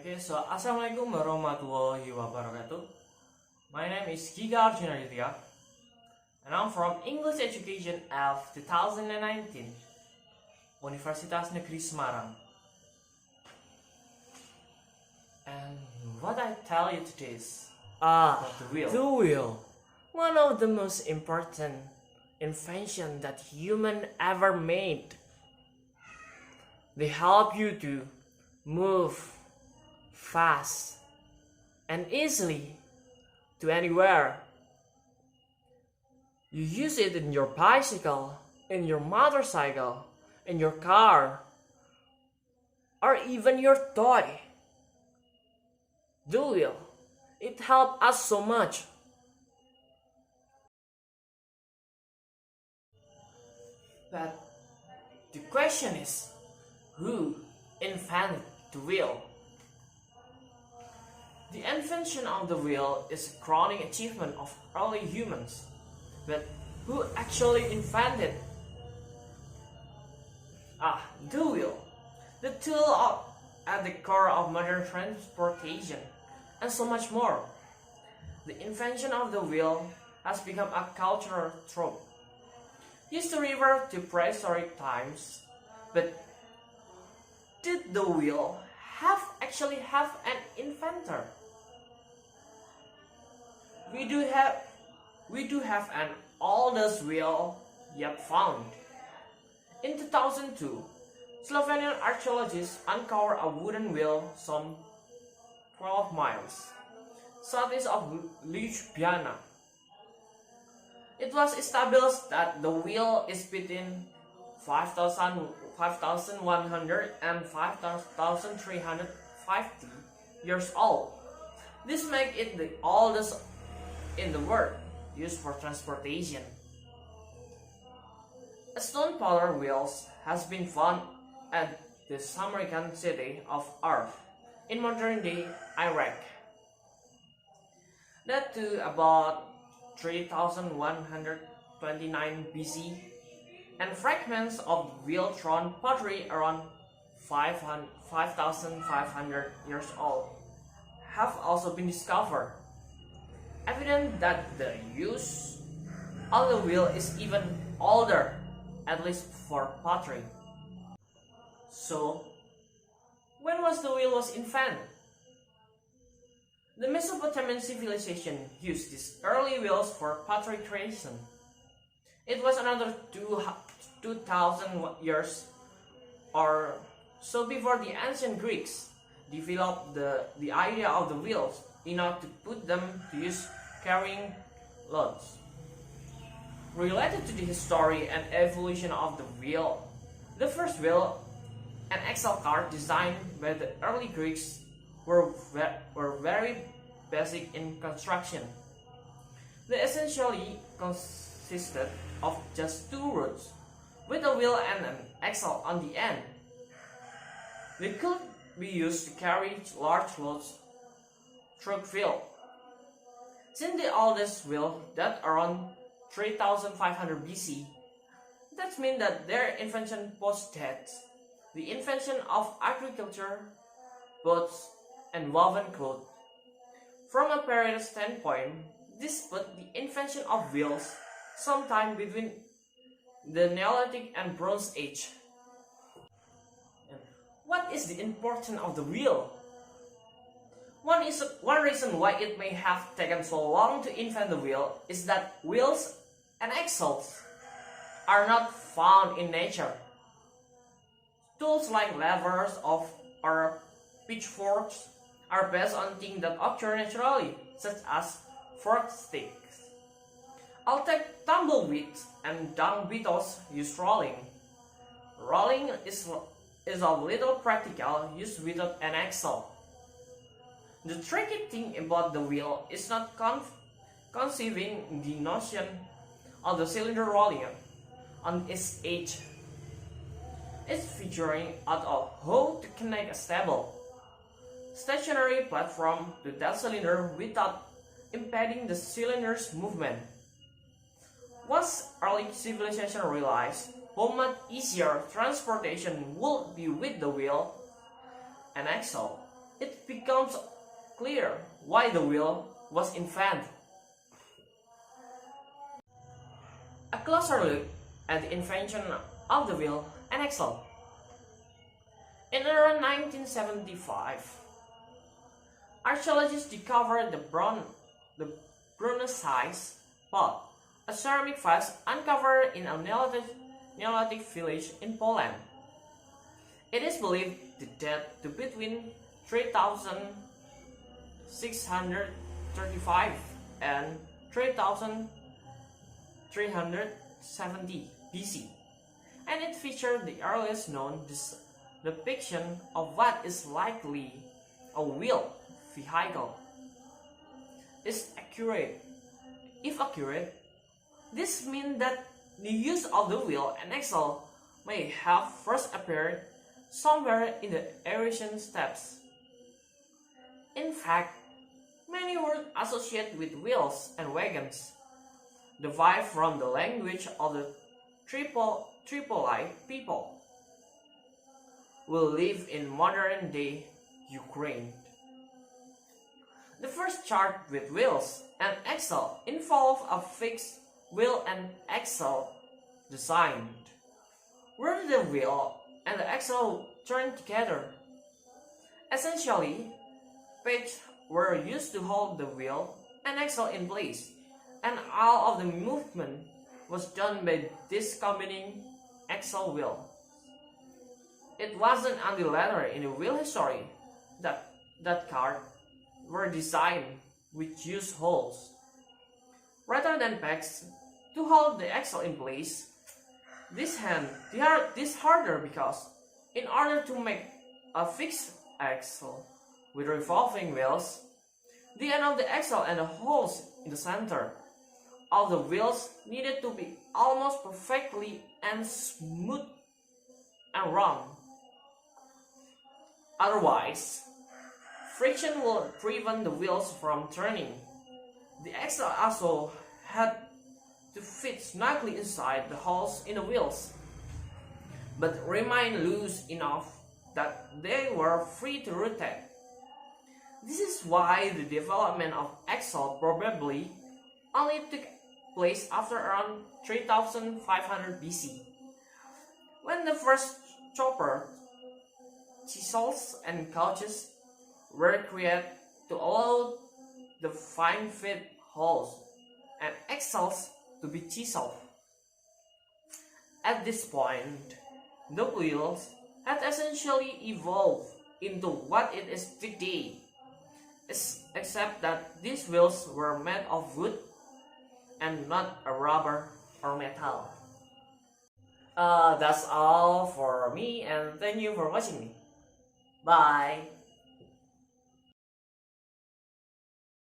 Assalamualaikum warahmatullahi wabarakatuh. My name is Giga Arjunaditya, and I'm from English Education of 2019, Universitas Negeri Semarang. And what I tell you today is about the wheel. The wheel, one of the most important inventions that human ever made. They help you to move fast and easily to anywhere. You use it in your bicycle, in your motorcycle, in your car, or even your toy. The wheel, it helps us so much. But the question is, who invented the wheel? The invention of the wheel is a crowning achievement of early humans. But who actually invented? The wheel. The tool at the core of modern transportation, and so much more. The invention of the wheel has become a cultural trope, used to refer to prehistoric times. But did the wheel actually have an inventor? We do have an oldest wheel yet found. In 2002, Slovenian archaeologists uncovered a wooden wheel some 12 miles southeast of Ljubljana. It was established that the wheel is between 5,100 and 5,350 years old. This makes it the oldest in the world used for transportation. A stone power wheels has been found at the Samarkand city of Arf in modern-day Iraq. That to about 3,129 BC, and fragments of wheel-thrown pottery around 5,500 years old have also been discovered, evident that the use of the wheel is even older, at least for pottery. So, when was the wheel invented? The Mesopotamian civilization used these early wheels for pottery creation. It was another 2,000 years or so before the ancient Greeks developed the idea of the wheels enough to put them to use carrying loads. Related to the history and evolution of the wheel, the first wheel, an axle cart designed by the early Greeks, were very basic in construction. They essentially consisted of just two rods, with a wheel and an axle on the end. They could be used to carry large loads through field. Since the oldest wheel dated around 3,500 BC, that means that their invention postdates the invention of agriculture, boats, and woven cloth. From a period standpoint, this put the invention of wheels sometime between the Neolithic and Bronze Age. And what is the importance of the wheel? One reason why it may have taken so long to invent the wheel is that wheels and axles are not found in nature. Tools like levers or pitchforks are based on things that occur naturally, such as forked sticks. I'll take tumbleweeds and dung beetles use rolling. Rolling is a little practical used without an axle. The tricky thing about the wheel is not conceiving the notion of the cylinder rolling on its edge. It's figuring out how to connect a stable, stationary platform to that cylinder without impeding the cylinder's movement. Once early civilization realized how much easier transportation would be with the wheel and axle, it becomes clear why the wheel was invented. A closer look at the invention of the wheel and axle. In around 1975, archaeologists discovered the Brunner-sized pot, a ceramic vase uncovered in a Neolithic village in Poland. It is believed to date to between 3635 and 3370 BC, and it featured the earliest known depiction of what is likely a wheeled vehicle. Is accurate. If accurate, this means that the use of the wheel and axle may have first appeared somewhere in the erection steps. In fact, many words associated with wheels and wagons derive from the language of the Tripoli people who live in modern-day Ukraine. The first chart with wheels and axle involved a fixed wheel and axle design, where the wheel and the axle turn together. Essentially, pegs were used to hold the wheel and axle in place, and all of the movement was done by this combining axle wheel. It wasn't until later in the wheel history that cars were designed which used holes rather than pegs to hold the axle in place. This harder because in order to make a fixed axle with revolving wheels, the end of the axle and the holes in the center of the wheels needed to be almost perfectly and smooth and round. Otherwise, friction will prevent the wheels from turning. The axle also had to fit snugly inside the holes in the wheels, but remain loose enough that they were free to rotate. This is why the development of axle probably only took place after around 3500 BC, when the first chopper, chisels, and couches were created to allow the fine-fit holes and axles to be chiseled. At this point, the wheels had essentially evolved into what it is today, except that these wheels were made of wood and not a rubber or metal. That's all for me, and thank you for watching me. Bye.